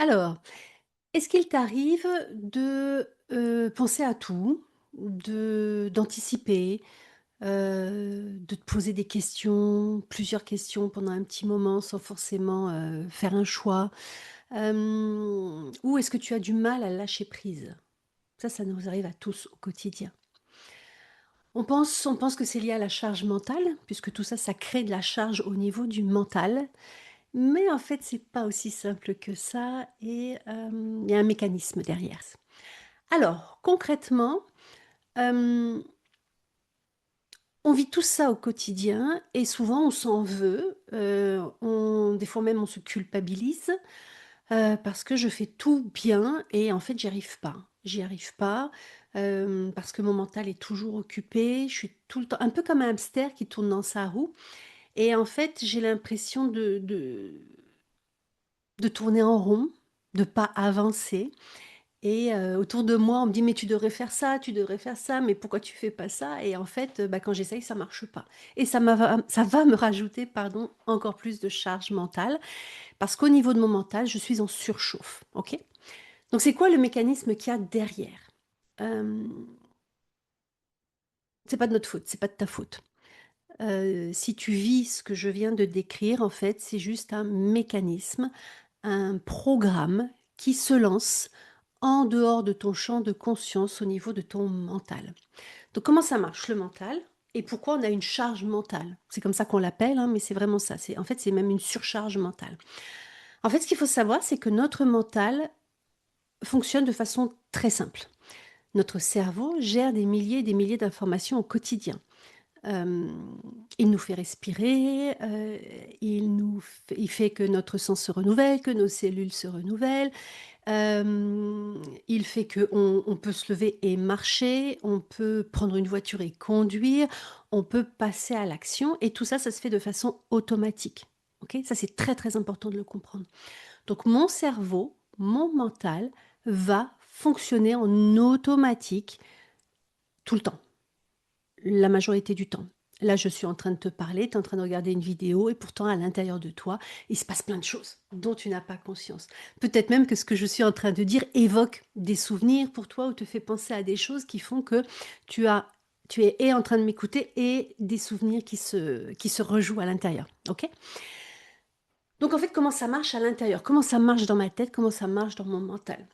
Alors, est-ce qu'il t'arrive de, penser à tout, d'anticiper, de te poser des questions, plusieurs questions pendant un petit moment sans forcément, faire un choix? Ou est-ce que tu as du mal à lâcher prise? Ça nous arrive à tous au quotidien. On pense que c'est lié à la charge mentale, puisque tout ça, ça crée de la charge au niveau du mental. Mais en fait, c'est pas aussi simple que ça et il y a un mécanisme derrière. Alors, concrètement, hem, on vit tout ça au quotidien et souvent on s'en veut, on des fois même on se culpabilise, parce que je fais tout bien et en fait j'y arrive pas. J'y arrive pas, parce que mon mental est toujours occupé, je suis tout le temps un peu comme un hamster qui tourne dans sa roue et en fait j'ai l'impression de tourner en rond, de pas avancer. Et autour de moi, on me dit: «Mais tu devrais faire ça, tu devrais faire ça, mais pourquoi tu fais pas ça?» Et en fait, bah, quand j'essaye, ça marche pas. Et ça va me rajouter, pardon, encore plus de charge mentale, parce qu'au niveau de mon mental, je suis en surchauffe, OK? Donc c'est quoi le mécanisme qu'il y a derrière? Hem, c'est pas de notre faute, c'est pas de ta faute. Si tu vis ce que je viens de décrire, en fait, c'est juste un mécanisme, un programme qui se lance en dehors de ton champ de conscience au niveau de ton mental. Donc comment ça marche le mental et pourquoi on a une charge mentale? C'est comme ça qu'on l'appelle, hein, mais c'est vraiment ça. C'est en fait, c'est même une surcharge mentale. En fait, ce qu'il faut savoir, c'est que notre mental fonctionne de façon très simple. Notre cerveau gère des milliers et des milliers d'informations au quotidien. Hem, il nous fait respirer, il fait que notre sang se renouvelle, que nos cellules se renouvellent. Il fait qu'on peut se lever et marcher, on peut prendre une voiture et conduire, on peut passer à l'action et tout ça, ça se fait de façon automatique. OK? Ça, c'est très, très important de le comprendre. Donc mon cerveau, mon mental va fonctionner en automatique tout le temps. La majorité du temps. Là, je suis en train de te parler, tu es en train de regarder une vidéo et pourtant à l'intérieur de toi, il se passe plein de choses dont tu n'as pas conscience. Peut-être même que ce que je suis en train de dire évoque des souvenirs pour toi ou te fait penser à des choses qui font que tu as tu es et en train de m'écouter et des souvenirs qui se rejouent à l'intérieur, OK? Donc en fait, comment ça marche à l'intérieur? Comment ça marche dans ma tête? Comment ça marche dans mon mental?